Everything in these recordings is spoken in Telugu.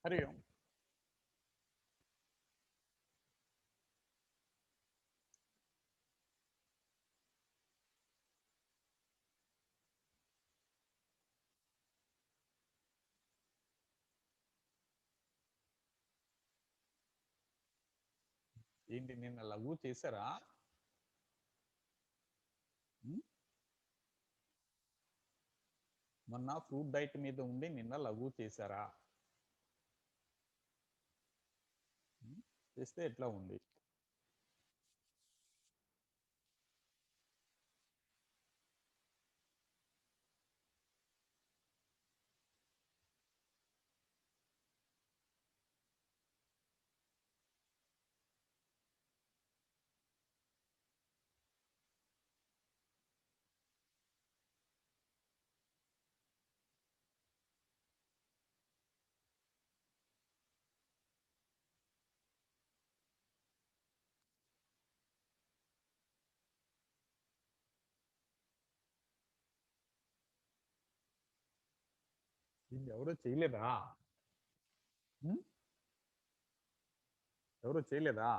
हरि ओम। ఏంటి నిన్న లఘు చేశారా? ఉమ్, మొన్న ఫ్రూట్ డైట్ మీద ఉండి నిన్న లఘు చేశారా? ఉమ్, చేస్తే ఎట్లా ఉంది? ఇది ఎవరో చేయలేదా? ఉమ్, ఎవరో చేయలేదా?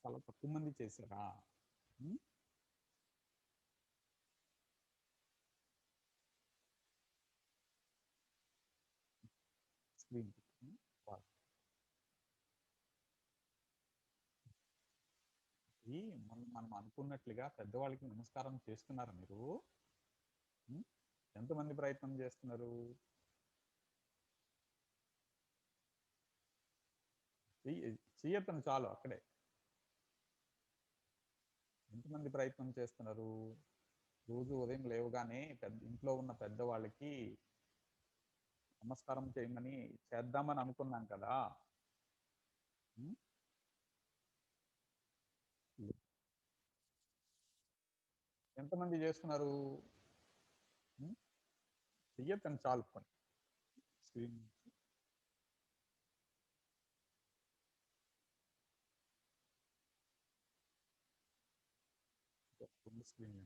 చాలా తక్కువ మంది చేశారా? ఉమ్, స్క్రీన్ మనం అనుకున్నట్లుగా పెద్దవాళ్ళకి నమస్కారం చేస్తున్నారా మీరు? ఉమ్, ఎంతమంది ప్రయత్నం చేస్తున్నారు? చెయ్యొత్తను చాలు అక్కడే. ఎంతమంది ప్రయత్నం చేస్తున్నారు? రోజు ఉదయం లేవగానే ఇంట్లో ఉన్న పెద్దవాళ్ళకి నమస్కారం చేయమని చేద్దామని అనుకున్నాం కదా. ఉం? ఎంతమంది చేస్తున్నారు? ఉం? చెయ్యొద్దని చాలు పని. స్క్రీన్ ఫుల్ స్క్రీన్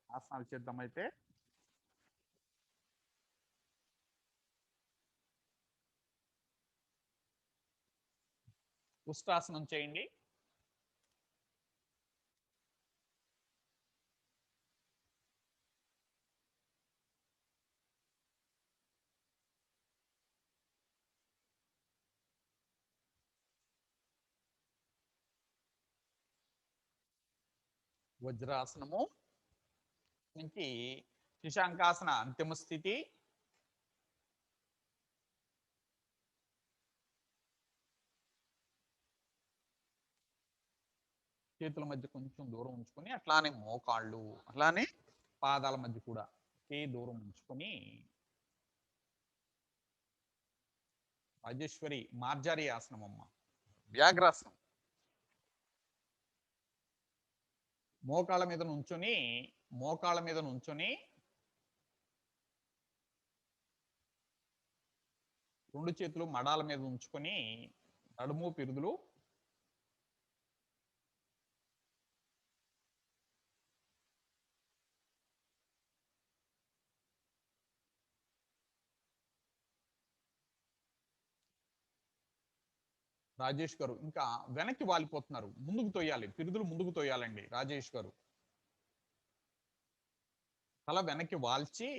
ఆసనాలు చేద్దాం అయితే. ఉష్ట్రాసనం చేయండి. వజ్రాసనము నుంచి శశాంకాసన అంతిమ స్థితి. చేతుల మధ్య కొంచెం దూరం ఉంచుకొని అట్లానే మోకాళ్ళు అట్లానే పాదాల మధ్య కూడా ఒకే దూరం ఉంచుకొని రాజేశ్వరి మార్జారి ఆసనం అమ్మ, వ్యాఘ్రాసనం. మోకాళ్ళ మీద నుంచొని రెండు చేతులు మడాల మీద ఉంచుకొని నడుము పిరుదులు రాజేష్ గారు ఇంకా వెనక్కి వాలిపోతున్నారు. ముందుకు తొయ్యాలి, పిరుదులు ముందుకు తొయ్యాలండి రాజేష్ గారు. తల వెనక్కి వాల్చి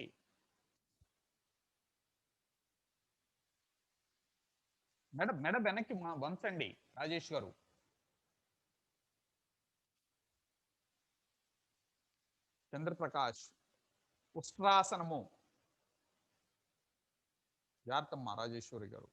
మెడ మెడ వెనక్కి వంచండి రాజేష్ గారు. చంద్రప్రకాష్ ఉష్ట్రాసనము. జాగ్రత్తమ్మ రాజేశ్వరి గారు.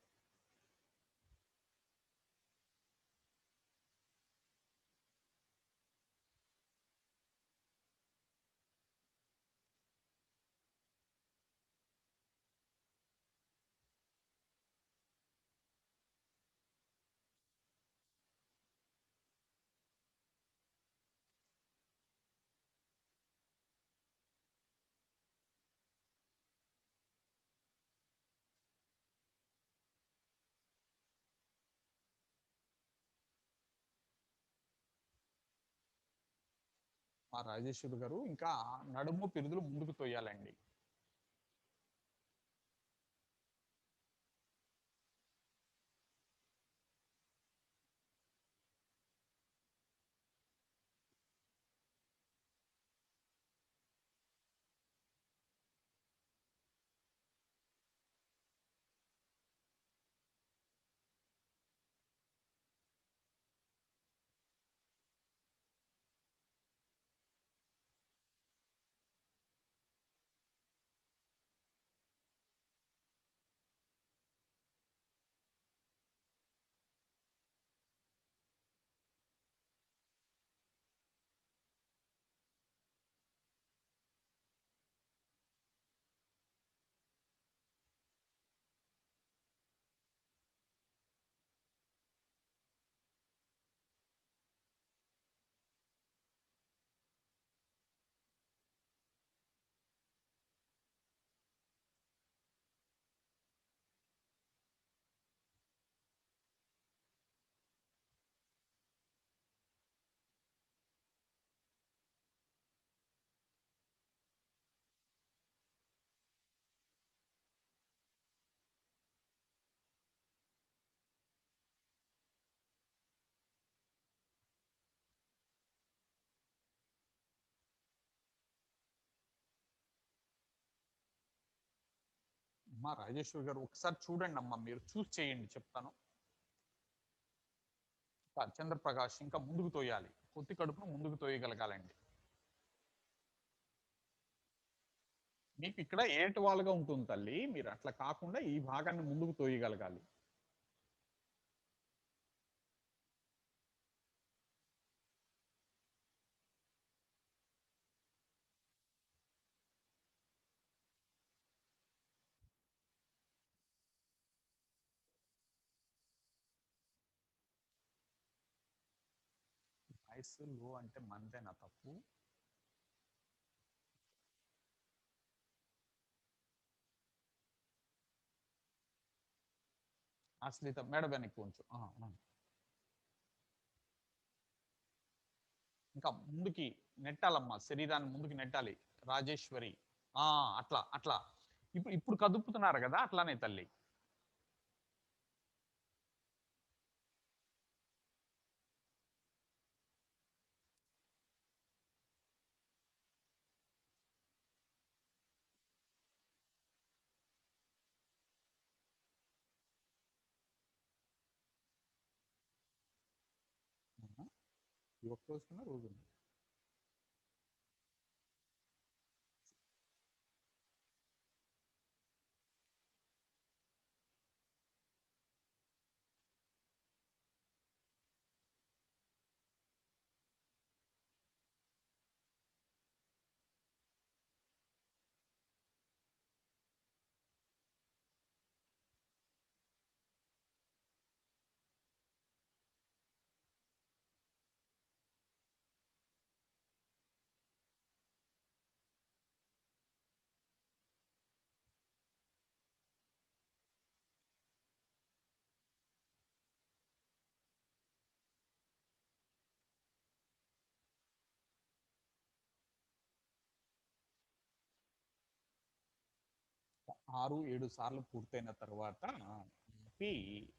మా రాజేశ్వరి గారు ఇంకా నడుము పిరుదులు ముందుకు తొయ్యాలండి. మా రాజేశ్వరి గారు ఒకసారి చూడండి అమ్మా, మీరు చూస్ చేయండి చెప్తాను. చంద్రప్రకాష్ ఇంకా ముందుకు తోయాలి, పొత్తి కడుపును ముందుకు తోయగలగాలండి. మీకు ఇక్కడ ఏటవాలుగా ఉంటుంది తల్లి, మీరు అట్లా కాకుండా ఈ భాగాన్ని ముందుకు తోయగలగాలి. వాయిస్ లో అంటే మనదేనా తప్పు? ఆశ్రిత మేడ వెనక్కి కొంచెం ఇంకా ముందుకి నెట్టాలమ్మా, శరీరాన్ని ముందుకు నెట్టాలి రాజేశ్వరి. ఆ అట్లా అట్లా. ఇప్పుడు ఇప్పుడు కదుపుతున్నారు కదా, అట్లానే తల్లి. ఈ ఒక్క రోజు కన్నా రోజు ఉంది. ఆరు ఏడు సార్లు పూర్తయిన తర్వాత ఆపి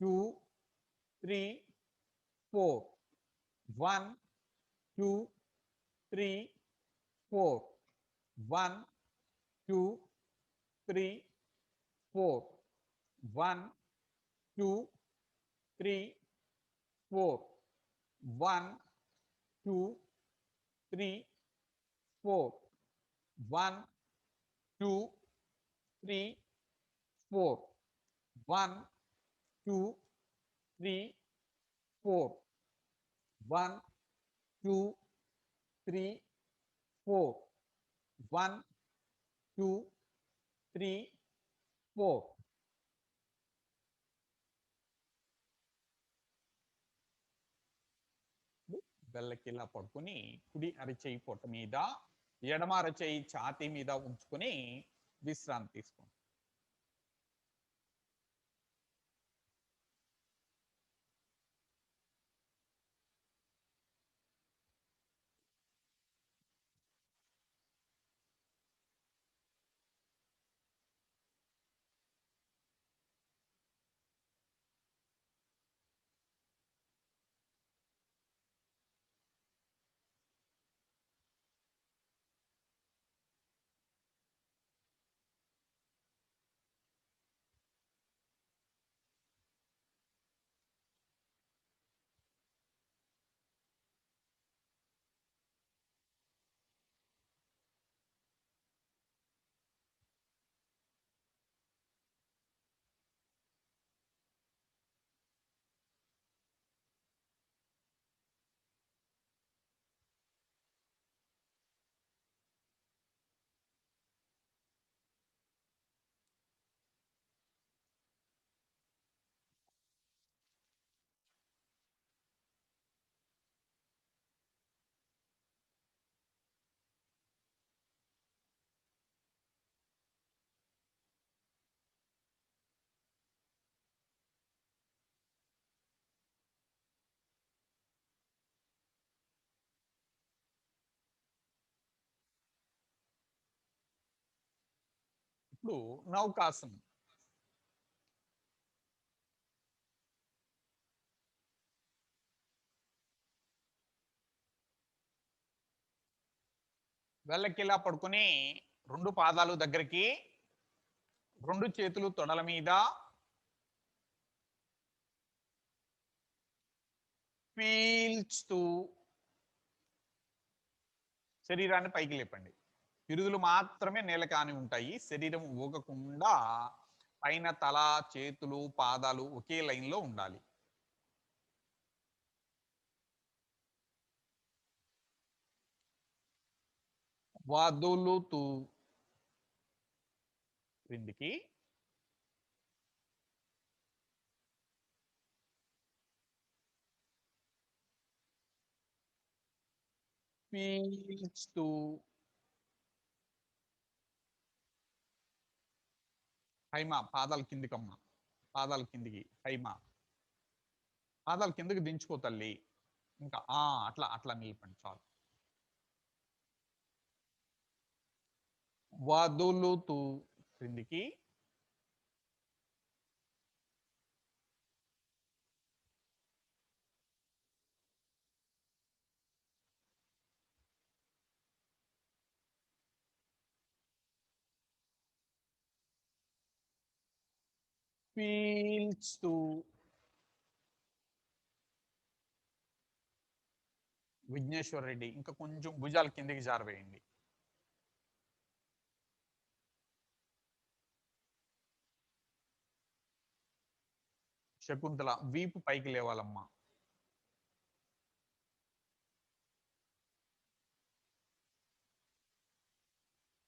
2 3 4 1 2 3 4 1 2 3 4 1 2 3 4 1 2 3 4 1 2 3 4 1 2 3 4 1 2 3 4 1 2 3 4 బెల్లకి ఇలా పడుకొని కుడి అరచేయి పొట్ట మీద ఎడమ అరచేయి ఛాతీ మీద ఉంచుకొని విశ్రాంతి తీసుకోండి. ఇప్పుడు నౌకాసనం. వెళ్ళకి ఇలా పడుకొని రెండు పాదాలు దగ్గరికి, రెండు చేతులు తొడల మీద, పీల్చుతూ శరీరాన్ని పైకి లేపండి. పిరుదులు మాత్రమే నేలకి ఆని ఉంటాయి. శరీరం ఊగకుండా పైన తల, చేతులు, పాదాలు ఒకే లైన్లో ఉండాలి. వదులుతూ క్రిందికి, పీల్చుతూ హైమా, పాదాలు కిందికమ్మ, పాదాలు కిందికి, హైమా, పాదాలు కిందకి దించుకో తల్లి. ఇంకా అట్లా అట్లా నిలపండి చాలు. వదులుతూ క్రిందికి, పీల్చుతూ విఘ్నేశ్వర్ రెడ్డి ఇంకా కొంచెం భుజాలు కిందికి జారవేయండి. శకుంతల వీపు పైకి లేవాలమ్మా.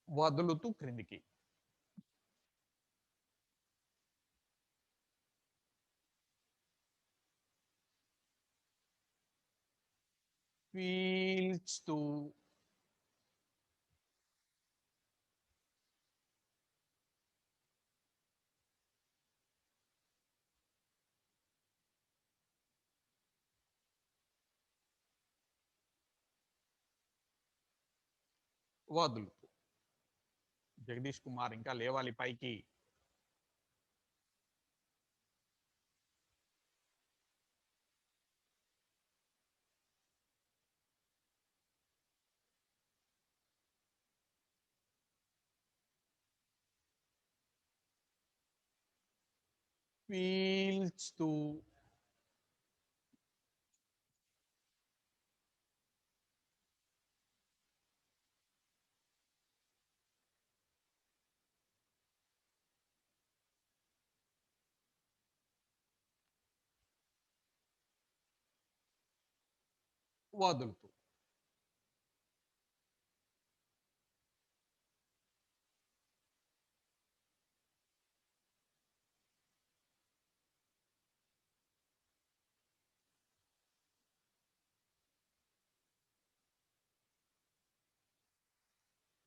వదులుతూ క్రిందికి, పీల్చుతూ వదులుతూ. జగదీష్ కుమార్ ఇంకా లేవాలి పైకి. పీల్చుతూ వదులుతూ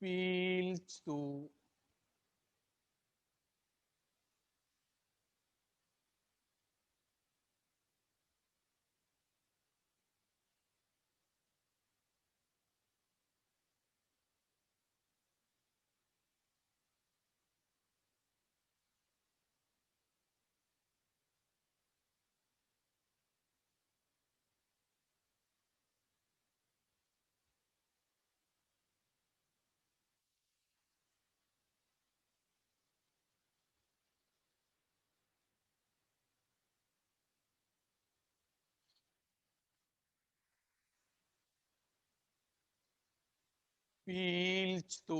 పీల్చుతూ పీల్చుతూ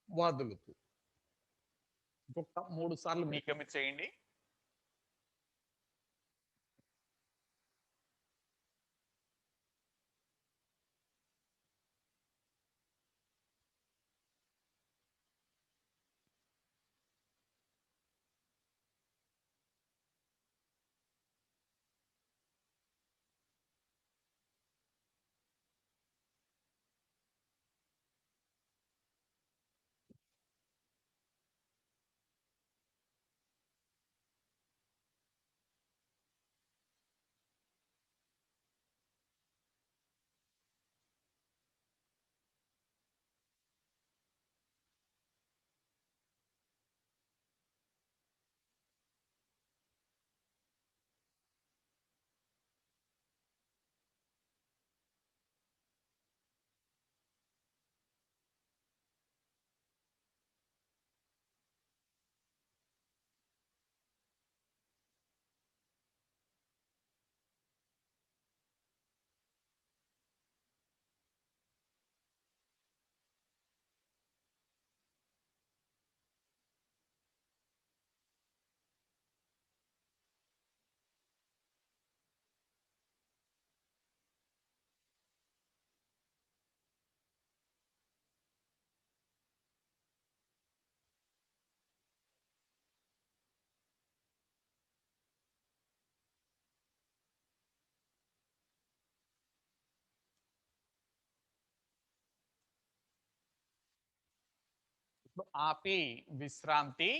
వదులుతూ ఇంకొక 3 సార్లు మీకే మీరు చేయండి. ఇప్పుడు ఆపి విశ్రాంతి.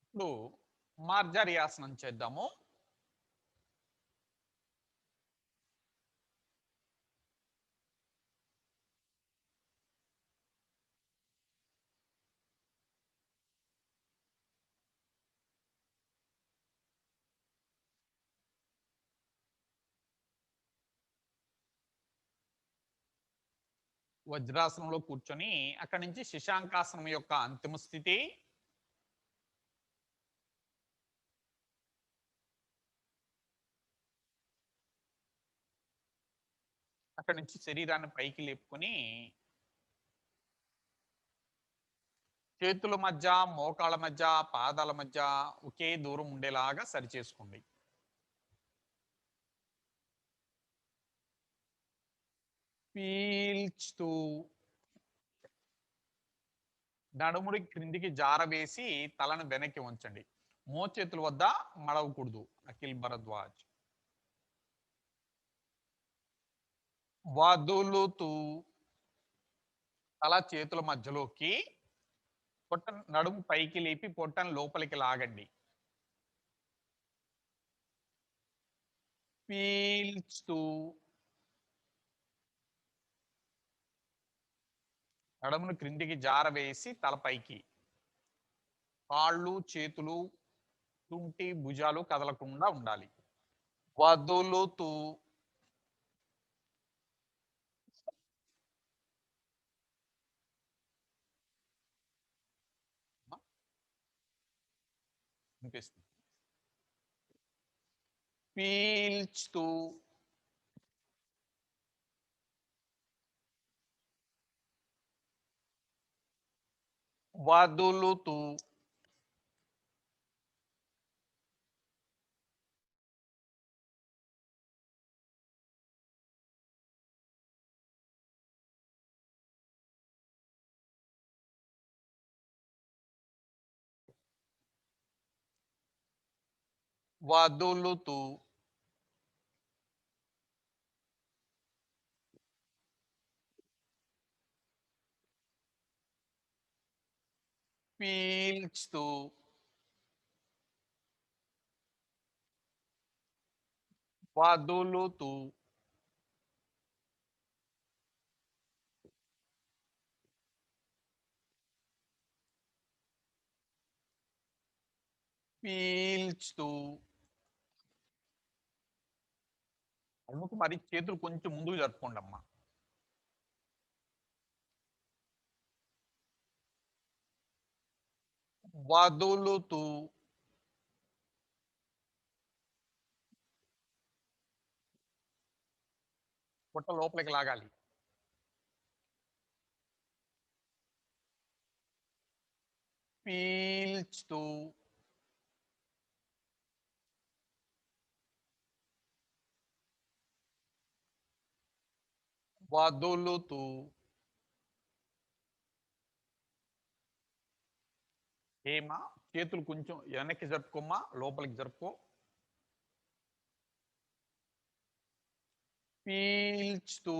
ఇప్పుడు మార్జారియాసనం చేద్దాము. వజ్రాసనంలో కూర్చొని అక్కడి నుంచి శశాంకాసనం యొక్క అంతిమ స్థితి. అక్కడి నుంచి శరీరాన్ని పైకి లేపుకొని చేతుల మధ్య, మోకాళ్ళ మధ్య, పాదాల మధ్య ఒకే దూరం ఉండేలాగా సరిచేసుకోండి. పీల్చుతూ నడుముని క్రిందికి జారవేసి తలను వెనక్కి ఉంచండి. మోచేతుల వద్ద మడవకూడదు. అఖిల్ భరద్వాజ్. వదులుతూ తల చేతుల మధ్యలోకి పొట్ట నడుము పైకి లేపి పొట్టను లోపలికి లాగండి. పీల్చుతూ నడుమును క్రిందికి జారవేసి తల పైకి. కాళ్ళు, చేతులు, తుంటి, భుజాలు కదలకుండా ఉండాలి. వదులుతూ వినిపిస్తుంది. పీల్చుతూ వదులుతూ వదులుతూ పీల్చుతూ వదులుతూ పీల్చుతూ అందుకు మరి చేతులు కొంచెం ముందుకు జరుపుకోండి అమ్మా. వదులుతూ పొట్ట లోపలికి లాగాలి. పీల్చుతూ వదులుతూ ఏమా చేతులు కొంచెం వెనక్కి జరుపుకోమ్మా, లోపలికి జరుపుకో. పీల్చుతూ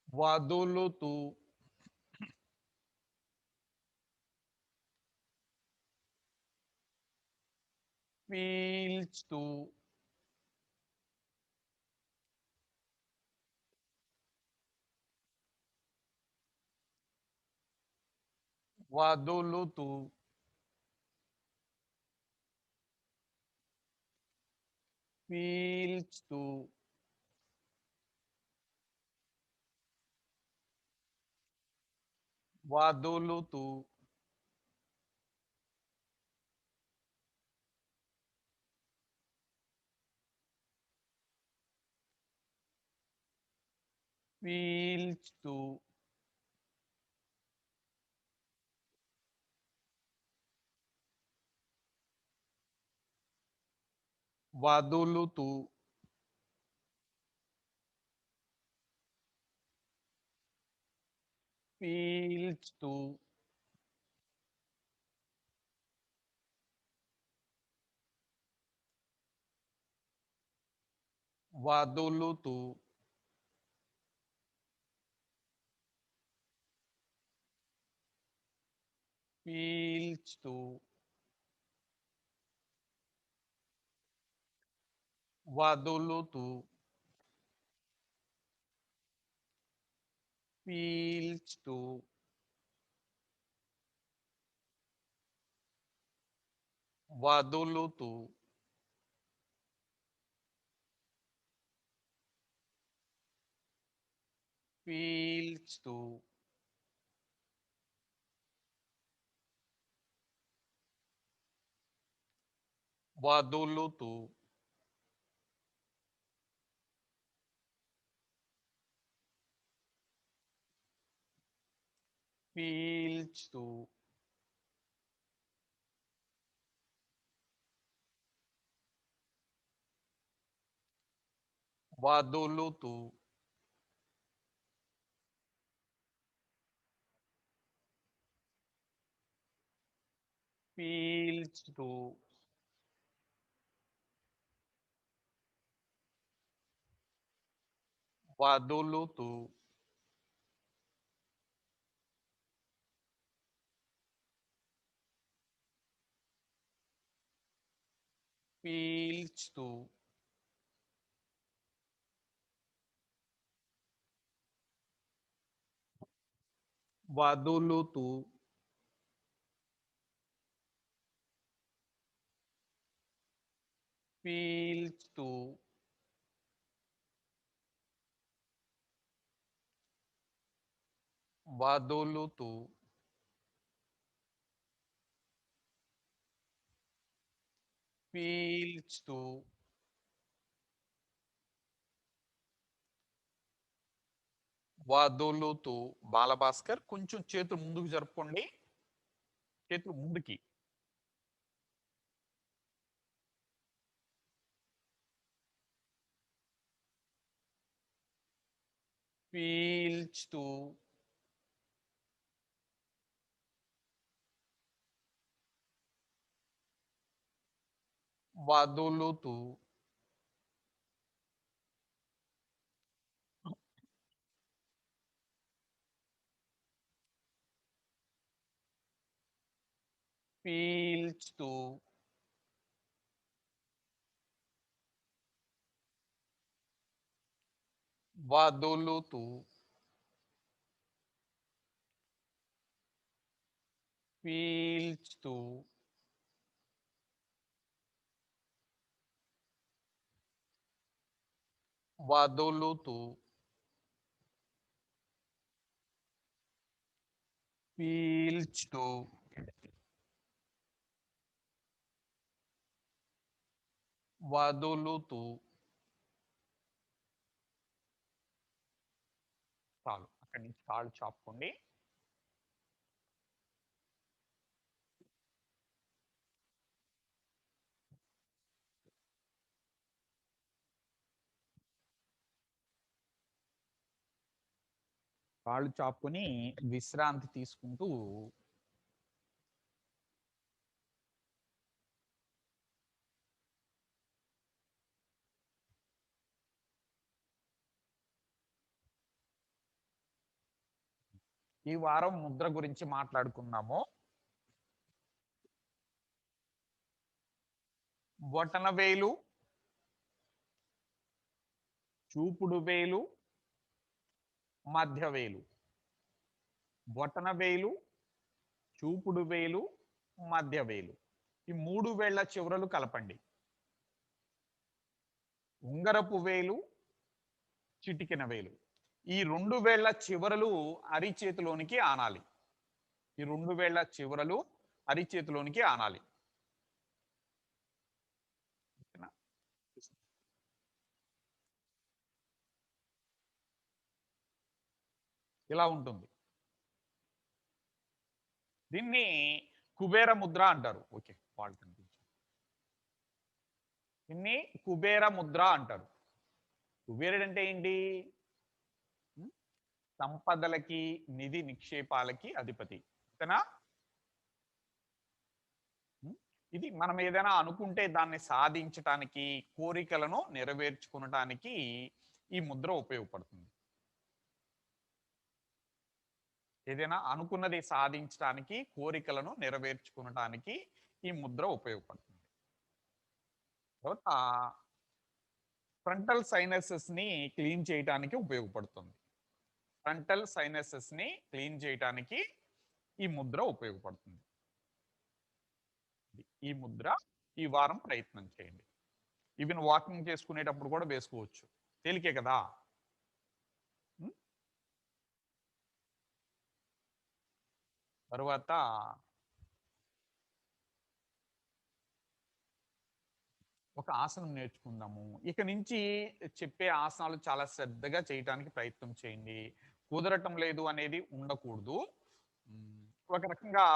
వదులుతూ పీల్చుతూ వదులుతూ పీల్చుతూ వదులుతూ పీల్చుతూ వదులుతూ పీల్చుతూ వదులుతూ పీల్చుతూ వదులుతూ పీల్చుతూ వదులుతూ పీల్చుతూ వదులుతూ పీల్చుతూ వదులుతూ పీల్చుతూ వదులుతూ పీల్చుతూ వదులుతూ పీల్చుతూ వదులుతూ పీల్చుతూ వదులుతూ. బాలభాస్కర్ కొంచెం చేతులు ముందుకు జరుపుకోండి. చేతులు ముందుకి. పీల్చుతూ వదులుతూ పీల్చుతూ వదులుతూ పీల్చుతూ వదులుతూ పీల్చుతూ వదులుతూ. చాలు, అక్కడి నుంచి కాళ్ళు చాపుకోండి. కాళ్ళు చాపుకొని విశ్రాంతి తీసుకుంటూ ఈ వారం ముద్ర గురించి మాట్లాడుకున్నాము. బొటన వేలు, చూపుడు వేలు, మధ్య వేలు. బొటన వేలు, చూపుడు వేలు, మధ్య వేలు. ఈ 3 వేళ్ల చివరలు కలపండి. ఉంగరపు వేలు, చిటికెన వేలు. ఈ 2 వేళ్ల చివరలు అరిచేతిలోనికి ఆనాలి. ఈ 2 వేళ్ల చివరలు అరిచేతిలోనికి ఆనాలి. ఓకేనా? ఇలా ఉంటుంది. దీన్ని కుబేర ముద్ర అంటారు. ఓకే, వాళ్ళు కనిపించారు. దీన్ని కుబేర ముద్ర అంటారు. కుబేరుడు అంటే ఏంటి? ఉం? సంపదలకి, నిధి నిక్షేపాలకి అధిపతి. ఓకేనా? ఉం? ఇది మనం ఏదైనా అనుకుంటే దాన్ని సాధించటానికి, కోరికలను నెరవేర్చుకునటానికి ఈ ముద్ర ఉపయోగపడుతుంది. ఏదైనా అనుకున్నది సాధించడానికి, కోరికలను నెరవేర్చుకునటానికి ఈ ముద్ర ఉపయోగపడుతుంది. తర్వాత ఫ్రంటల్ సైనసెస్ ని క్లీన్ చేయడానికి ఉపయోగపడుతుంది. ఫ్రంటల్ సైనసెస్ ని క్లీన్ చేయడానికి ఈ ముద్ర ఉపయోగపడుతుంది. ఈ ముద్ర ఈ వారం ప్రయత్నం చేయండి. ఈవెన్ వాకింగ్ చేసుకునేటప్పుడు కూడా వేసుకోవచ్చు. తేలికే కదా. ఉం? తరువాత ఒక ఆసనం నేర్చుకుందాము. ఇక నుంచి చెప్పే ఆసనాలు చాలా శ్రద్ధగా చేయటానికి ప్రయత్నం చేయండి. కుదరటం లేదు అనేది ఉండకూడదు. ఒక రకంగా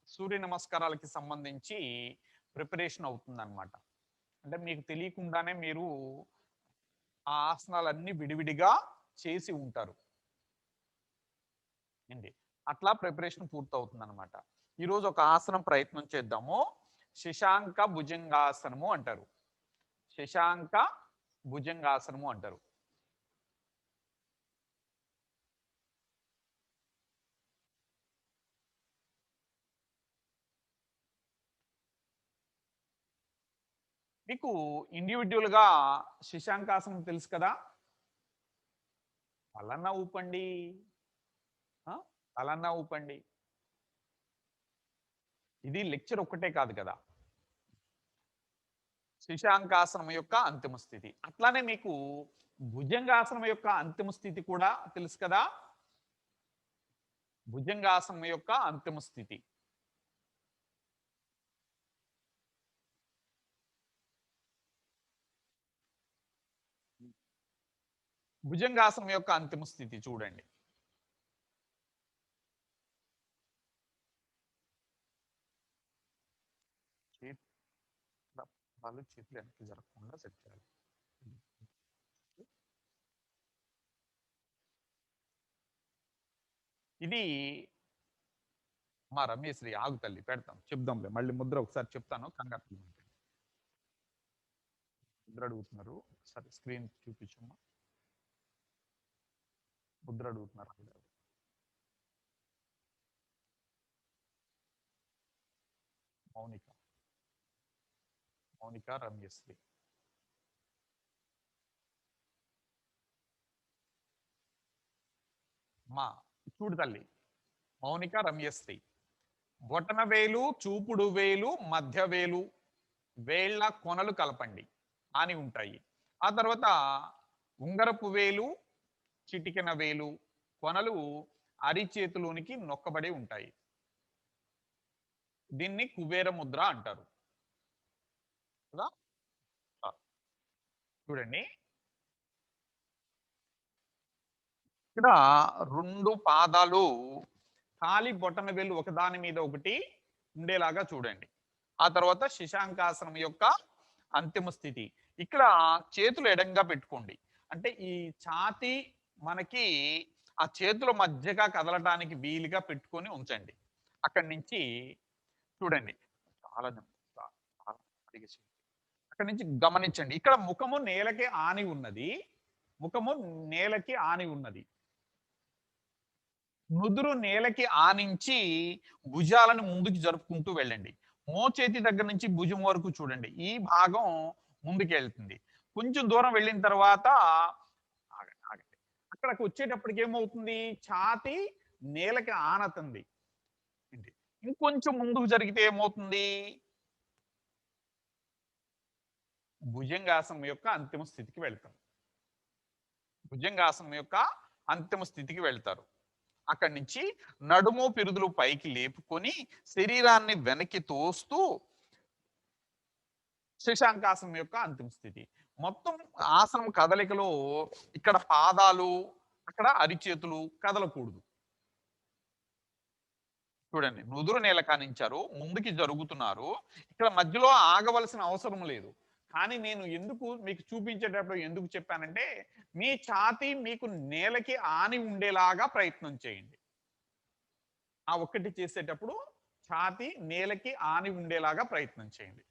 సూర్య నమస్కారాలకి సంబంధించి ప్రిపరేషన్ అవుతుందన్నమాట. అంటే మీకు తెలియకుండానే మీరు ఆ ఆసనాలన్నీ విడివిడిగా చేసి ఉంటారు ఏంటి అట్లా ప్రిపరేషన్ పూర్తవుతుంది అనమాట ఈరోజు ఒక ఆసనం ప్రయత్నం చేద్దాము శశాంక భుజంగాసనము అంటారు శశాంక భుజంగాసనము అంటారు మీకు ఇండివిజువల్ గా శశాంకాసనం తెలుసు కదా తలన్న ఊపండి తలన్న ఊపండి ఇది లెక్చర్ ఒక్కటే కాదు కదా శశాంకాసనం యొక్క అంతిమ స్థితి అట్లానే మీకు భుజంగాసనం యొక్క అంతిమ స్థితి కూడా తెలుసు కదా భుజంగాసనం యొక్క అంతిమ స్థితి భుజంగాసనం యొక్క అంతిమ స్థితి చూడండి వాళ్ళు చేతులు వెనక్కి జరగకుండా సెట్ చేయాలి ఇది మా రమేశ్రీ ఆగు తల్లి పెడతాం చెప్దాంలే మళ్ళీ ముద్ర ఒకసారి చెప్తాను కంగారు ముద్ర అడుగుతున్నారు ఒకసారి స్క్రీన్ చూపించమ్మా ముద్ర అడుగుతున్నారు మౌనిక మౌనిక రమ్యశ్రీ మా చూడు తల్లి మౌనిక రమ్యశ్రీ బొటన వేలు చూపుడు వేలు మధ్య వేలు వేళ్ల కొనలు కలపండి అని ఉంటాయి ఆ తర్వాత ఉంగరపు వేలు చిటికెన వేలు కొనలు అరిచేతిలోనికి నొక్కబడి ఉంటాయి దీన్ని కుబేర ముద్ర అంటారు కదా చూడండి ఇక్కడ రెండు పాదాలు ఖాళీ బొటన వేలు ఒకదాని మీద ఒకటి ఉండేలాగా చూడండి ఆ తర్వాత శశాంకాసనం యొక్క అంతిమ స్థితి ఇక్కడ చేతులు ఎడంగా పెట్టుకోండి అంటే ఈ ఛాతి మనకి ఆ చేతుల మధ్యగా కదలటానికి వీలుగా పెట్టుకొని ఉంచండి అక్కడి నుంచి చూడండి చాలా అక్కడి నుంచి గమనించండి ఇక్కడ ముఖము నేలకి ఆని ఉన్నది ముఖము నేలకి ఆని ఉన్నది నుదురు నేలకి ఆనించి భుజాలను ముందుకు జరుపుకుంటూ వెళ్ళండి మోచేతి దగ్గర నుంచి భుజం వరకు చూడండి ఈ భాగం ముందుకు వెళ్తుంది కొంచెం దూరం వెళ్ళిన తర్వాత ఆగండి అక్కడికి వచ్చేటప్పటికి ఏమవుతుంది ఛాతి నేలకి ఆనతుంది ఇంకొంచెం ముందుకు జరిగితే ఏమవుతుంది భుజంగాసనం యొక్క అంతిమ స్థితికి వెళ్తాం భుజంగాసనం యొక్క అంతిమ స్థితికి వెళ్తారు అక్కడి నుంచి నడుము పిరుదులు పైకి లేపుకొని శరీరాన్ని వెనక్కి తోస్తూ శశాంకాసనం యొక్క అంతిమ స్థితి మొత్తం ఆసనం కదలికలో ఇక్కడ పాదాలు అక్కడ అరిచేతులు కదలకూడదు చూడండి నుదురు నేల కానించారు ముందుకి జరుగుతున్నారు ఇక్కడ మధ్యలో ఆగవలసిన అవసరం లేదు కానీ నేను ఎందుకు మీకు చూపించేటప్పుడు ఎందుకు చెప్పానంటే మీ ఛాతీ మీకు నేలకి ఆని ఉండేలాగా ప్రయత్నం చేయండి ఆ ఒక్కటి చేసేటప్పుడు ఛాతీ నేలకి ఆని ఉండేలాగా ప్రయత్నం చేయండి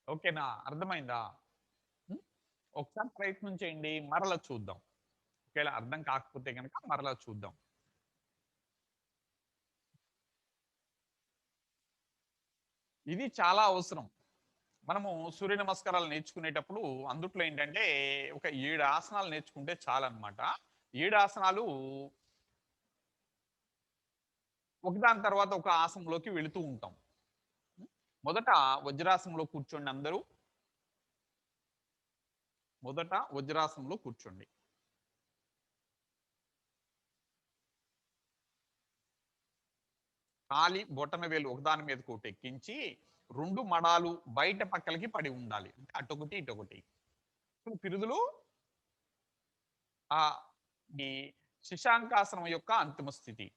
ఓకేనా అర్థమైందా ఒకసారి ప్రయత్నం చేయండి మరలా చూద్దాం ఒకవేళ అర్థం కాకపోతే కనుక మరలా చూద్దాం ఇది చాలా అవసరం మనము సూర్య నమస్కారాలు నేర్చుకునేటప్పుడు అందుట్లో ఏంటంటే ఒక 7 ఆసనాలు నేర్చుకుంటే చాలన్నమాట 7 ఆసనాలు ఒకదాని తర్వాత ఒక ఆసనంలోకి వెళుతూ ఉంటాం మొదట వజ్రాసనంలో కూర్చోండి అందరూ మొదట వజ్రాసనంలో కూర్చోండి. కాలి బొటన వేలు ఒకదాని మీదకి ఒకటి ఎక్కించి 2 మడాలు బయట పక్కలకి పడి ఉండాలి. అంటే అటొకటి, ఇటొకటి. పిరుదులు ఆ ఈ శశాంకాసనం యొక్క అంతిమ స్థితి.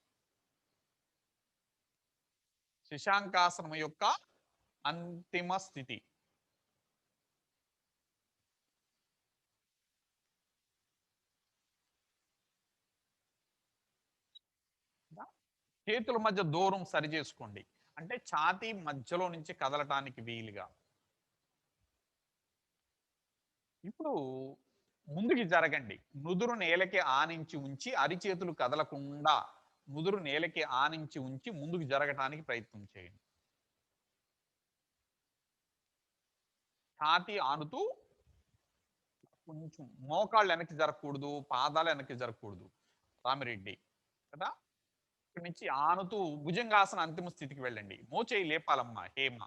శశాంకాసనం యొక్క అంతిమ స్థితి. చేతుల మధ్య దూరం సరి చేసుకోండి. అంటే ఛాతీ మధ్యలో నుంచి కదలటానికి వీలుగా. ఇప్పుడు ముందుకి జరగండి. నుదురు నేలకి ఆనించి ఉంచి అరిచేతులు కదలకుండా నుదురు నేలకి ఆనించి ఉంచి ముందుకు జరగటానికి ప్రయత్నం చేయండి. ఛాతీ ఆనుతూ కొంచెం మోకాళ్ళు వెనక్కి జరగకూడదు, పాదాలు వెనక్కి జరగకూడదు. రామిరెడ్డి కదా! ఇక్కడి నుంచి ఆనుతూ భుజంగాసన అంతిమ స్థితికి వెళ్ళండి. మోచేయి లేపాలమ్మా హేమ.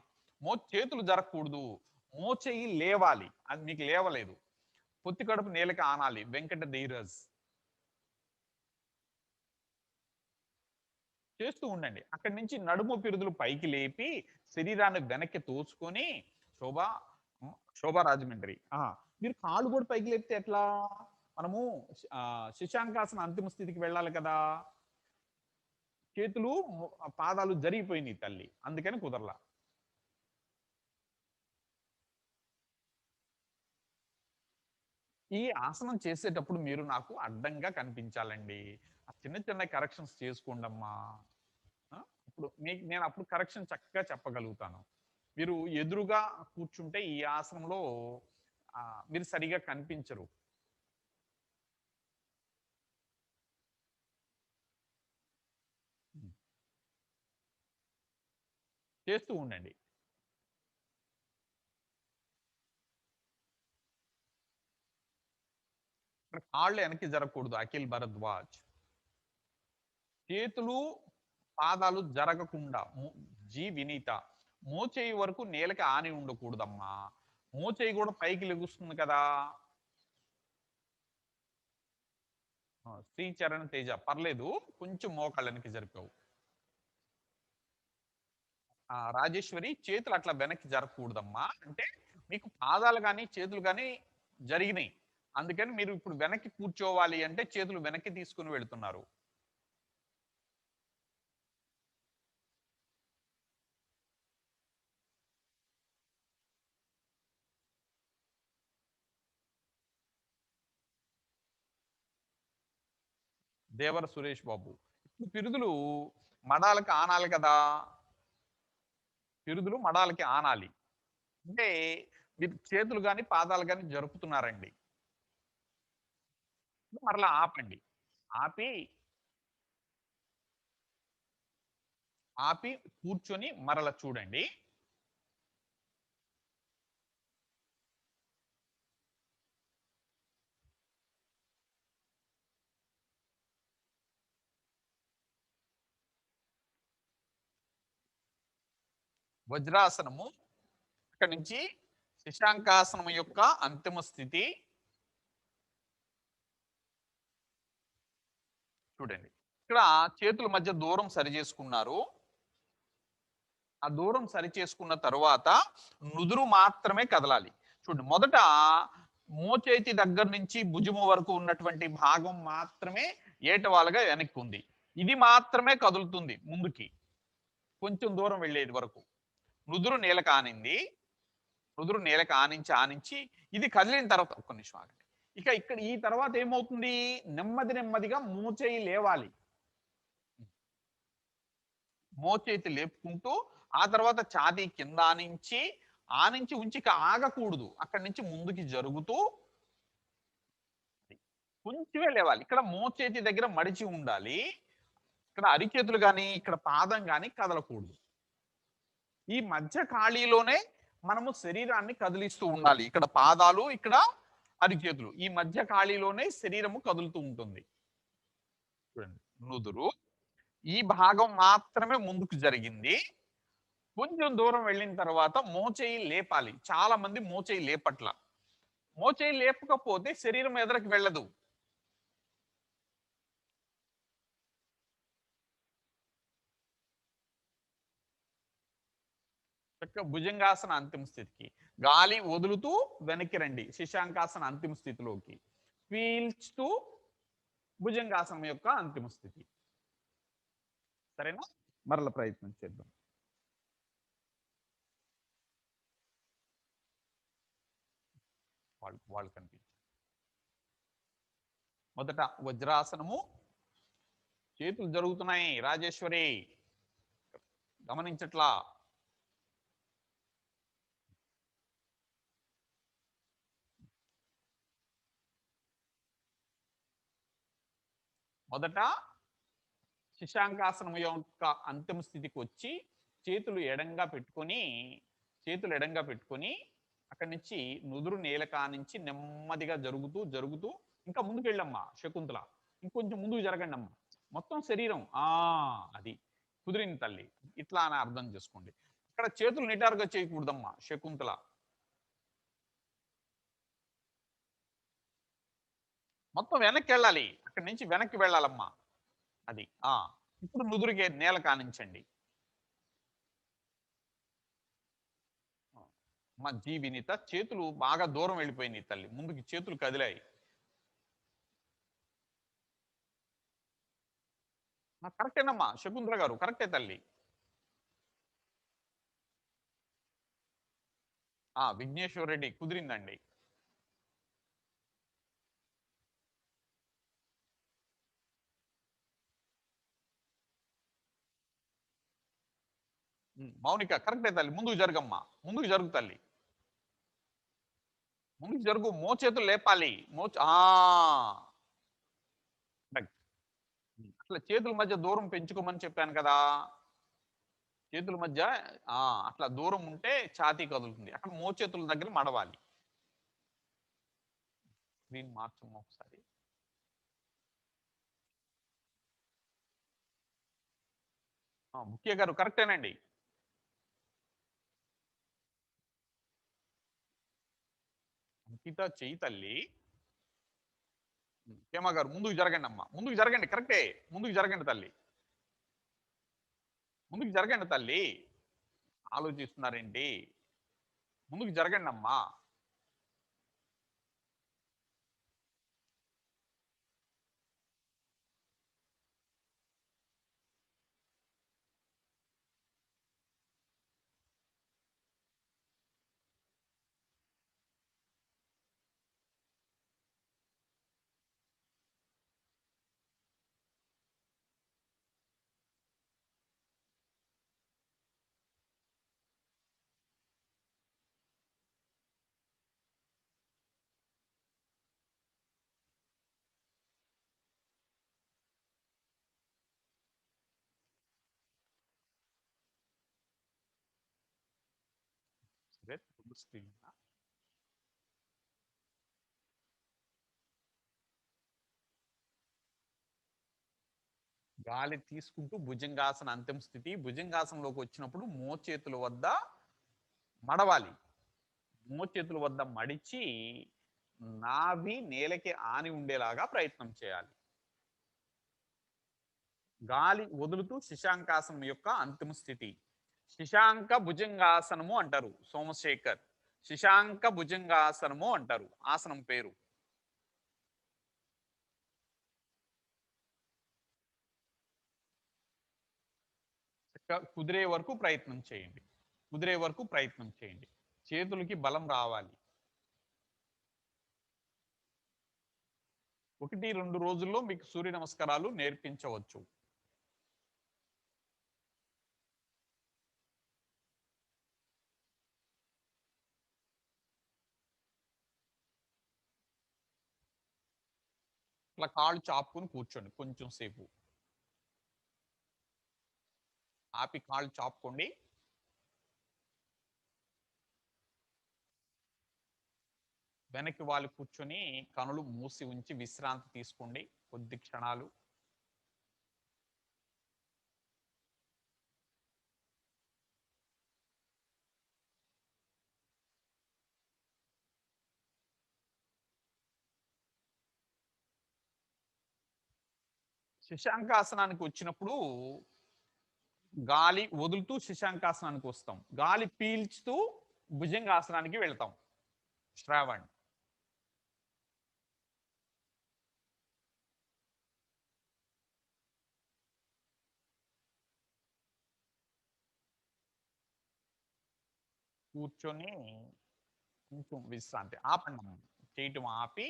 చేతులు జరగకూడదు. మోచేయి లేవాలి. అది మీకు లేవలేదు. పొత్తి కడుపు నేలకి ఆనాలి. వెంకట ధీరజ్ చేస్తూ ఉండండి. అక్కడి నుంచి నడుము పిరుదులు పైకి లేపి శరీరాన్ని వెనక్కి తోచుకొని శోభ శోభా రాజమండ్రి. మీరు కాళ్ళు కూడా పైకి లేపితే ఎట్లా? మనము శశాంకాసన అంతిమ స్థితికి వెళ్ళాలి కదా! చేతులు పాదాలు జరిగిపోయినాయి తల్లి. అందుకని కుదరలా. ఈ ఆసనం చేసేటప్పుడు మీరు నాకు అడ్డంగా కనిపించాలండి. ఆ చిన్న చిన్న కరెక్షన్స్ చేసుకోండమ్మా. ఇప్పుడు నేను అప్పుడు కరెక్షన్ చక్కగా చెప్పగలుగుతాను. మీరు ఎదురుగా కూర్చుంటే ఈ ఆసనంలో మీరు సరిగా కనిపించరు. చేస్తూ ఉండండి. కాళ్ళు వెనక్కి జరగకూడదు. అఖిల్ భరద్వాజ్ చేతులు పాదాలు జరగకుండా జీ వినీత మోచేయి వరకు నేలకి ఆని ఉండకూడదమ్మా. మోచేయి కూడా పైకి లెగుస్తుంది కదా. శ్రీచరణ్ తేజ పర్లేదు, కొంచెం మోకాళ్ళ వెనక్కి జరిపావు. రాజేశ్వరి చేతులు అట్లా వెనక్కి జరగకూడదమ్మా. అంటే మీకు పాదాలు కానీ చేతులు కానీ జరిగినాయి. అందుకని మీరు ఇప్పుడు వెనక్కి కూర్చోవాలి అంటే చేతులు వెనక్కి తీసుకుని వెళుతున్నారు. దేవర సురేష్ బాబు ఇప్పుడు పిరుదులు మడాలకి ఆనాలి కదా. పిరుదులు మడాలకి ఆనాలి అంటే మీరు చేతులు కానీ పాదాలు కానీ జరుపుతున్నారండి. మరలా ఆపండి. ఆపి ఆపి కూర్చొని మరల చూడండి. వజ్రాసనము ఇక్కడ నుంచి శశాంకాసనం యొక్క అంతిమ స్థితి చూడండి. ఇక్కడ చేతుల మధ్య దూరం సరి చేసుకున్నారు. ఆ దూరం సరి చేసుకున్న తరువాత నుదురు మాత్రమే కదలాలి. చూడండి, మొదట మోచేతి దగ్గర నుంచి భుజము వరకు ఉన్నటువంటి భాగం మాత్రమే ఏటవాలుగా వెనక్కి ఉంది. ఇది మాత్రమే కదులుతుంది ముందుకి, కొంచెం దూరం వెళ్ళేది వరకు. నుదురు నేలకు ఆనింది. నుదురు నేలకు ఆనించి ఆనించి ఇది కదిలిన తర్వాత ఒక్క నిమిషం ఆగండి. ఇక ఇక్కడ ఈ తర్వాత ఏమవుతుంది? నెమ్మదిగా మోచేయి లేవాలి. మోచేతి లేపుకుంటూ ఆ తర్వాత ఛాతీ కింద ఆనించి ఉంచి ఆగకూడదు. అక్కడి నుంచి ముందుకి జరుగుతూ కొంచెమే లేవాలి. ఇక్కడ మోచేతి దగ్గర మడిచి ఉండాలి. ఇక్కడ అరిచేతులు కానీ ఇక్కడ పాదం కానీ కదలకూడదు. ఈ మధ్య ఖాళీలోనే మనము శరీరాన్ని కదిలిస్తూ ఉండాలి. ఇక్కడ పాదాలు, ఇక్కడ అరిచేతులు, ఈ మధ్య ఖాళీలోనే శరీరము కదులుతూ ఉంటుంది. చూడండి, నుదురు ఈ భాగం మాత్రమే ముందుకు జరిగింది. కొంచెం దూరం వెళ్ళిన తర్వాత మోచేయి లేపాలి. చాలా మంది మోచేయి లేపట్ల. మోచేయి లేపకపోతే శరీరం ఎదరికి వెళ్ళదు. చక్కగా భుజంగాసన అంతిమ స్థితికి. గాలి వదులుతూ వెనక్కి రండి. శశాంకాసన అంతిమ స్థితిలోకి. పీల్చుతూ భుజంగాసనం యొక్క అంతిమ స్థితి. సరేనా? మరల ప్రయత్నం చేద్దాం. వాళ్ళు వాళ్ళు కనిపించారు. మొదట వజ్రాసనము. చేతులు జరుగుతున్నాయి. రాజేశ్వరి గమనించట్లా. మొదట శశాంకాసనం యొక్క అంతిమ స్థితికి వచ్చి చేతులు ఎడంగా పెట్టుకొని అక్కడి నుంచి నుదురు నేల కానించి నెమ్మదిగా జరుగుతూ జరుగుతూ ఇంకా ముందుకు వెళ్ళమ్మా శకుంతల. ఇంకొంచెం ముందుకు జరగండి అమ్మా. మొత్తం శరీరం అది కుదిరింది తల్లి. ఇట్లా అని అర్థం చేసుకోండి. ఇక్కడ చేతులు నిటారుగా చేయకూడదమ్మా శకుంతల. మొత్తం వెనక్కి వెళ్ళాలి. అక్కడి నుంచి వెనక్కి వెళ్ళాలమ్మా. అది ఇప్పుడు నుదురుకి నేల కానించండి. మా జీ వినీత చేతులు బాగా దూరం వెళ్ళిపోయినాయి తల్లి. ముందుకి చేతులు కదిలాయి. కరెక్టేనమ్మా శకుంతల గారు, కరెక్టే తల్లి. విఘ్నేశ్వర్ రెడ్డి కుదిరిందండి. మౌనిక కరెక్టే తల్లి. ముందుకు జరగమ్మా. ముందుకు జరుగు తల్లి. ముందుకు జరుగు. మోచేతులు లేపాలి. అట్లా చేతుల మధ్య దూరం పెంచుకోమని చెప్పాను కదా. చేతుల మధ్య అట్లా దూరం ఉంటే ఛాతీ కదులుతుంది. అక్కడ మోచేతుల దగ్గర మడవాలి. స్క్రీన్ మార్చమ్మా ఒకసారి. ముఖ్య గారు కరెక్టేనండి. అంకిత చెయ్యి తల్లి. హేమ గారు ముందుకు జరగండి అమ్మా. ముందుకు జరగండి. కరెక్టే. ముందుకు జరగండి తల్లి. ముందుకు జరగండి తల్లి. ఆలోచిస్తున్నారేంటి? ముందుకు జరగండి అమ్మా. సరే స్క్రీన్ గాలి తీసుకుంటూ భుజంగాసన అంతిమ స్థితి. భుజంగాసనంలోకి వచ్చినప్పుడు మోచేతుల వద్ద మడవాలి. మోచేతుల వద్ద మడిచి నాభి నేలకి ఆని ఉండేలాగా ప్రయత్నం చేయాలి. గాలి వదులుతూ శశాంకాసనం యొక్క అంతిమ స్థితి. శశాంక భుజంగాసనము అంటారు సోమశేఖర్. శశాంక భుజంగాసనము అంటారు ఆసనం పేరు. కుదిరే వరకు ప్రయత్నం చేయండి. కుదిరే వరకు ప్రయత్నం చేయండి. చేతులకి బలం రావాలి. 1-2 రోజుల్లో మీకు సూర్య నమస్కారాలు నేర్పించవచ్చు. ఇట్లా కాళ్ళు చాపుకుని కూర్చోండి కొంచెం సేపు. ఆపి కాళ్ళు చాపుకోండి. వెనక్కి వాళ్ళు కూర్చొని కనులు మూసి ఉంచి విశ్రాంతి తీసుకోండి కొద్ది క్షణాలు. శశాంకాసనానికి వచ్చినప్పుడు గాలి వదులుతూ శశాంకాసనానికి వస్తాం. గాలి పీల్చుతూ భుజంగాసనానికి వెళ్తాం. శ్రావణ్. కూర్చొని కొంచెం విశ్రాంతి. ఆపండమ్మ. చేయటం ఆపి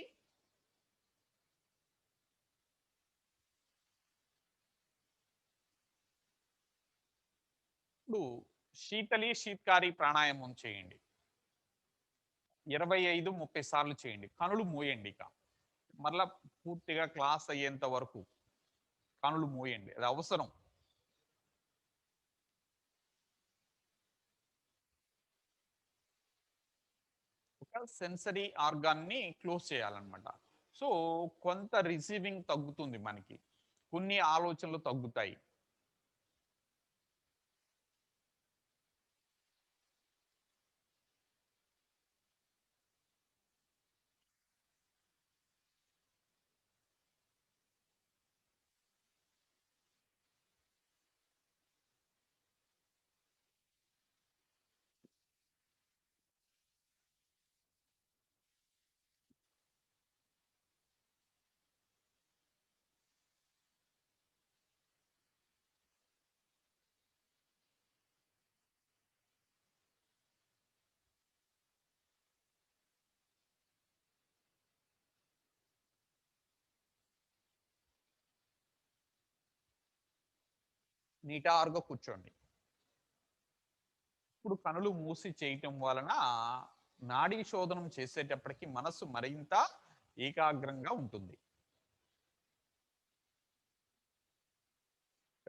ఇప్పుడు శీతలి, శీత్కారి ప్రాణాయామం చేయండి. 25, 30 సార్లు చేయండి. కనులు మూయండి ఇక. మరలా పూర్తిగా క్లాస్ అయ్యేంత వరకు కనులు మూయండి. అది అవసరం. ఒక సెన్సరీ ఆర్గాన్‌ని క్లోజ్ చేయాలన్నమాట. సో, కొంత రిసీవింగ్ తగ్గుతుంది మనకి. కొన్ని ఆలోచనలు తగ్గుతాయి. నిటారుగా కూర్చోండి. ఇప్పుడు కనులు మూసి చేయటం వలన నాడీ శోధనం చేసేటప్పటికి మనస్సు మరింత ఏకాగ్రంగా ఉంటుంది.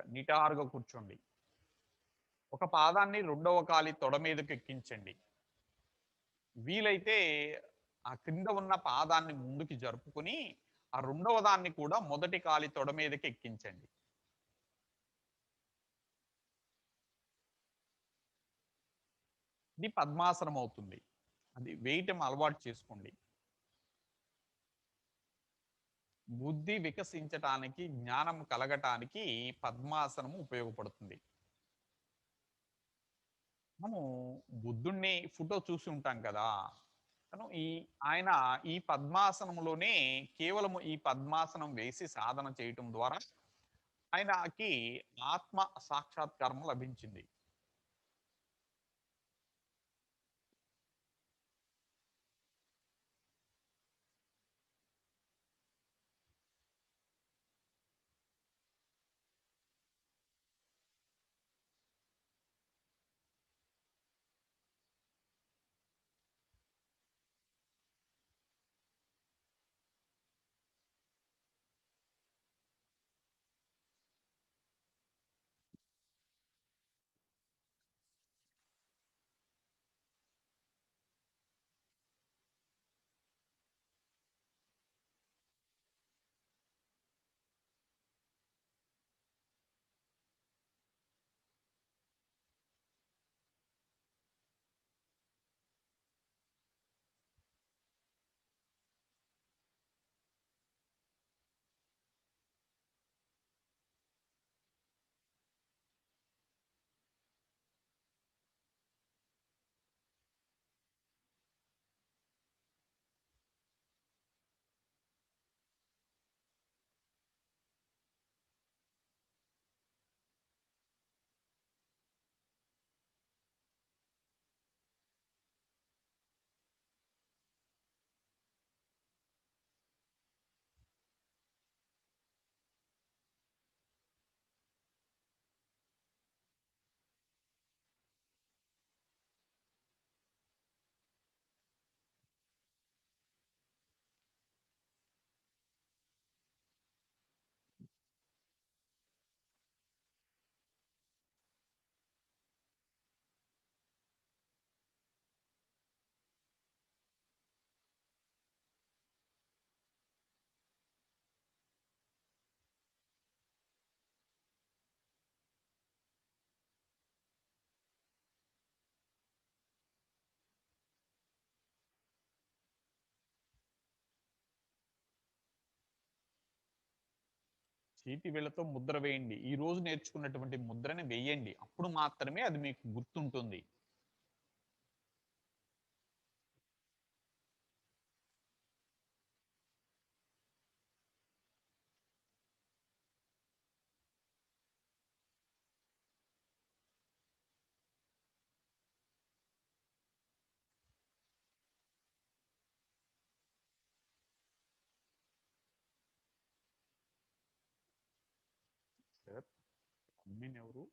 నిటారుగా కూర్చోండి. ఒక పాదాన్ని రెండవ కాలి తొడ మీదకి ఎక్కించండి. వీలైతే ఆ క్రింద ఉన్న పాదాన్ని ముందుకి జరుపుకొని, ఆ రెండవ దాన్ని కూడా మొదటి కాలి తొడ మీదకి ఎక్కించండి. ఇది పద్మాసనం అవుతుంది. అది వేయటం అలవాటు చేసుకోండి. బుద్ధి వికసించటానికి, జ్ఞానం కలగటానికి పద్మాసనము ఉపయోగపడుతుంది. మనము బుద్ధుడిని ఫోటో చూసి ఉంటాం కదా! తను ఆయన ఈ పద్మాసనంలోనే కేవలము ఈ పద్మాసనం వేసి సాధన చేయటం ద్వారా ఆయనకి ఆత్మ సాక్షాత్కారం లభించింది. చేతి వేళ్ళతో ముద్ర వేయండి. ఈ రోజు నేర్చుకున్నటువంటి ముద్రని వేయండి. అప్పుడు మాత్రమే అది మీకు గుర్తుంటుంది. సార్, అడ్మిన్ ఎవరు?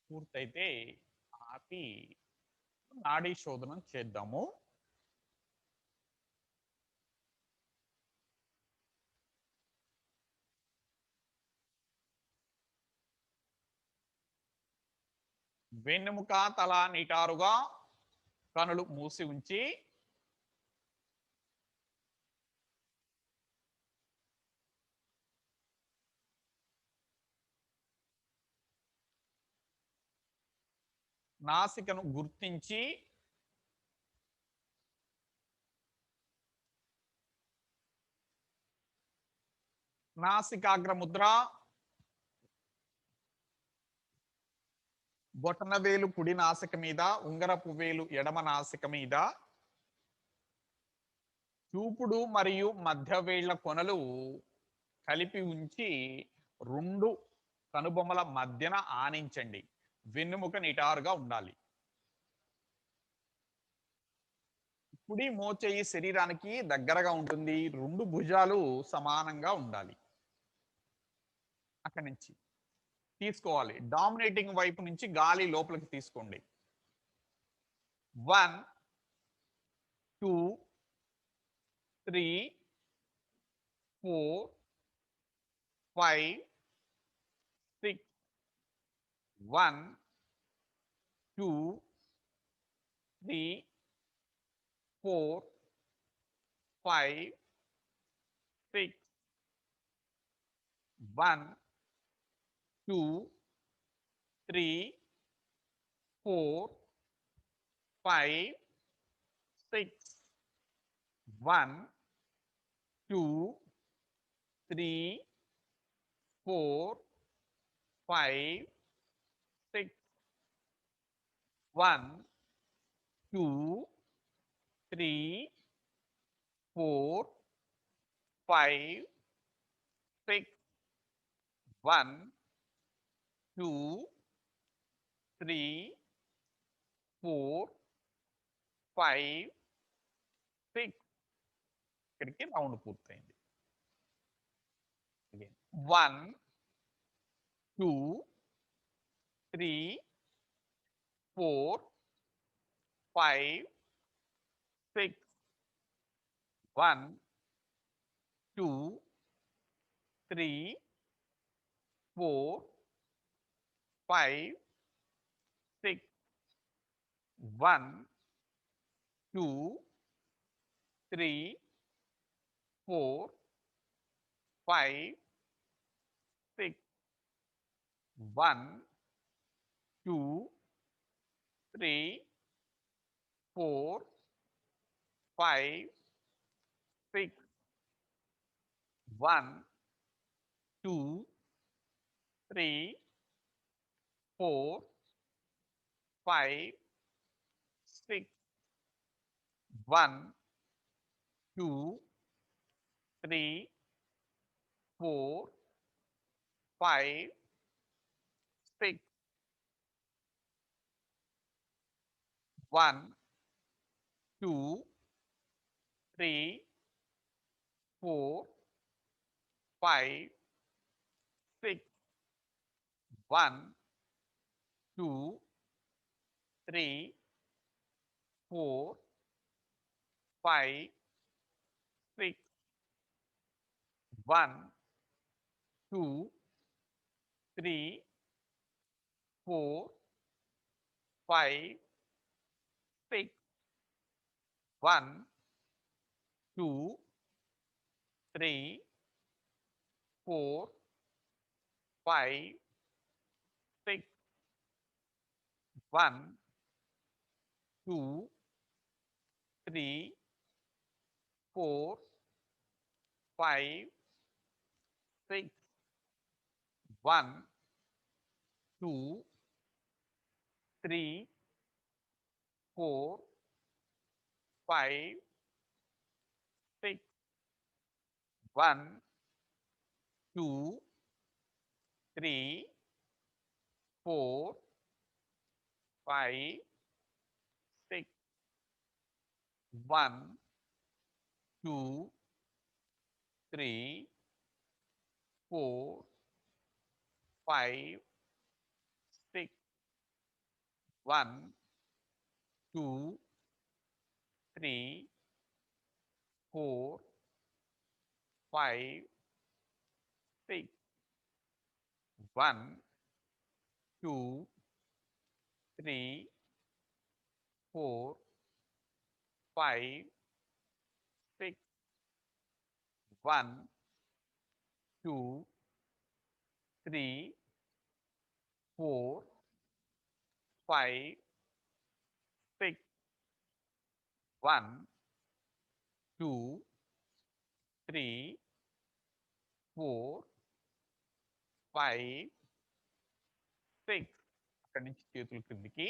పూర్తయితే ఆపి నాడీ శోధనం చేద్దాము. వెన్నెముక తల నిటారుగా, కనులు మూసి ఉంచి నాసికను గుర్తించి నాసికాగ్ర ముద్ర, బొటన వేలు కుడి నాసిక మీద, ఉంగరపు వేలు ఎడమ నాసిక మీద, చూపుడు మరియు మధ్య వేళ్ల కొనలు కలిపి ఉంచి 2 కనుబొమ్మల మధ్యన ఆనించండి. వెన్నుముక నిటారుగా ఉండాలి. కుడి మోచేయి శరీరానికి దగ్గరగా ఉంటుంది. 2 భుజాలు సమానంగా ఉండాలి. అక్కడి నుంచి తీసుకోవాలి. డామినేటింగ్ వైపు నుంచి గాలి లోపలికి తీసుకోండి. 1 2 3 4 5 6 1 2 3 4 5 6 1 2 3 4 5 6 1 2 3 4 5 6 1 2 3 4 5 6 1 2 3 4 5 6 ఇక్కడికి రౌండ్ పూర్తయింది. 1 2 3 4 5 6 1 2 3 4 5 6 1 2 3 4 5 6 1, 2, 3, 4, 5, 6, 1, 2, 3, 4, 5, 6, 1, 2, 3, 4, 5, 6, 1, 2, 3, 4, 5, 6, 1, 2, 3, 4, 5, 6, 1, 2, 3, 4, 5, 6, 1, 2, 3, 4, 5, 6, 1, 2, 3, 4, 5, 6, 1, 2, 3, 4, 5, 6, 1, 2, 3, 4, 5, 6, 1, 2, 3, 4, 5, 6, 1, 2, 3, 4, 5, 6, 1, 2, 3, 4, 5, 6, 1, 2, 3, 4, 5, 6, 1, 2, 3, 4, 5, 6 అక్కడి నుంచి చేతులు క్రిందికి.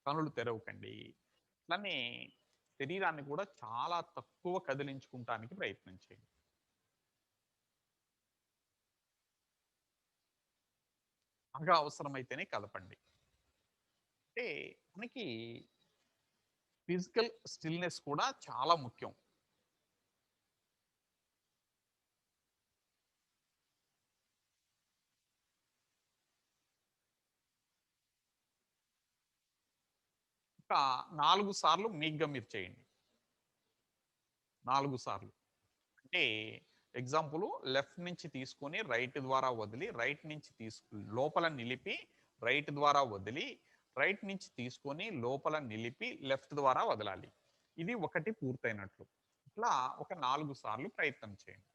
కనులు తెరవకండి. అట్లనే శరీరాన్ని కూడా చాలా తక్కువ కదిలించుకుంటానికి ప్రయత్నం చేయండి. బాగా అవసరమైతేనే కదపండి. అంటే మనకి ఫిజికల్ స్టిల్‌నెస్ కూడా చాలా ముఖ్యం. ఒక 4 సార్లు మీగ్గా మీరు చేయండి. 4 సార్లు. అంటే ఎగ్జాంపుల్ లెఫ్ట్ నుంచి తీసుకొని రైట్ ద్వారా వదిలి, రైట్ నుంచి లోపల నిలిపి, రైట్ ద్వారా వదిలి, రైట్ నుంచి తీసుకొని లోపల నిలిపి, లెఫ్ట్ ద్వారా వదలాలి. ఇది ఒకటి పూర్తయినట్లు. ఇట్లా ఒక 4 సార్లు ప్రయత్నం చేయండి.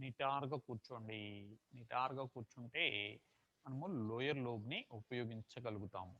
నిటారుగా కూర్చోండి. నిటారుగా కూర్చుంటే మనము లోయర్ లోబ్‌ని ఉపయోగించగలుగుతాము.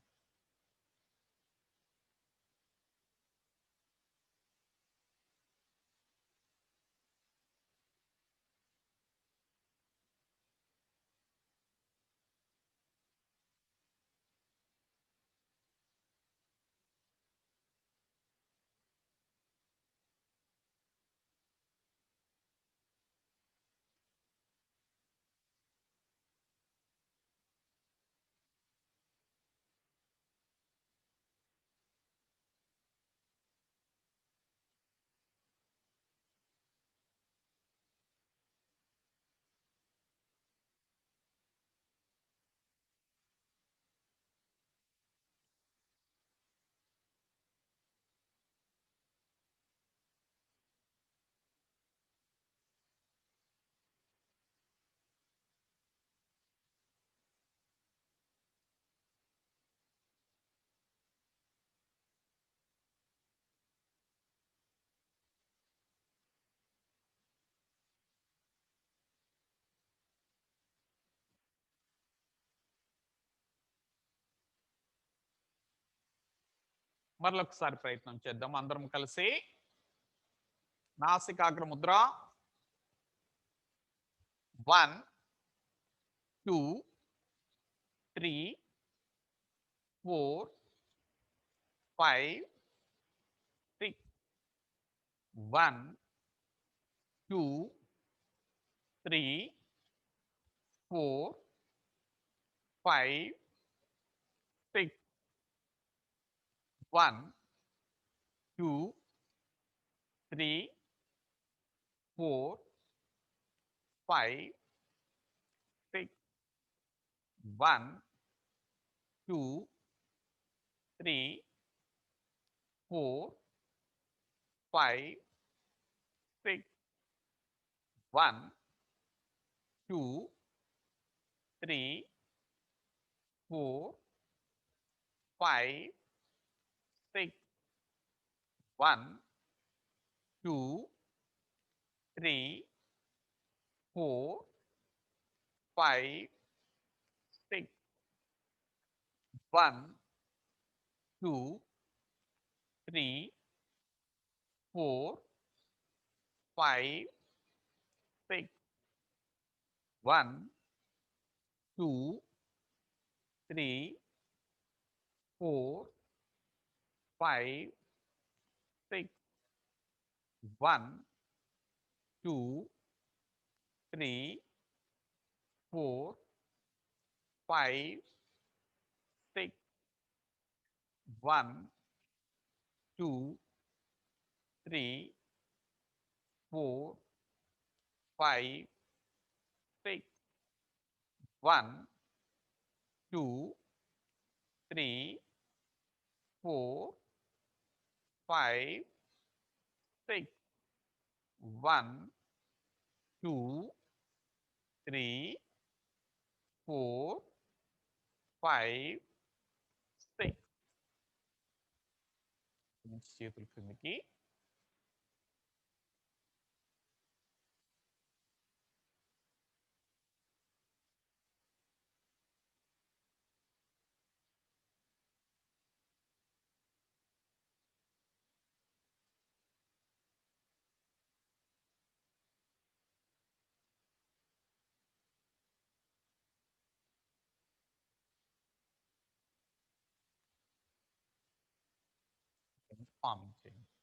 మరలొకసారి ప్రయత్నం చేద్దాం అందరం కలిసి. నాసికాగ్ర ముద్ర. 1, 2, 3, 4, 5, 6. 1, 2, 3, 4, 5, 6. 1, 2, 3, 4, 5, 6. 1, 2, 3, 4, 5, 6. 1, 2, 3, 4, 5, 6. 1, 2, 3, 4, 5, 6. 1, 2, 3, 4, 5, 6. 1, 2, 3, 4, 5, 6. 1, 2, 3, 4, 5, 6. 1, 2, 3, 4, 5, 6. 1, 2, 3, 4, 5, 6. 1, 2, 3, 4, 5, 6. చేతులు క్రిందికి. ఫార్మింగ్ చేయండి.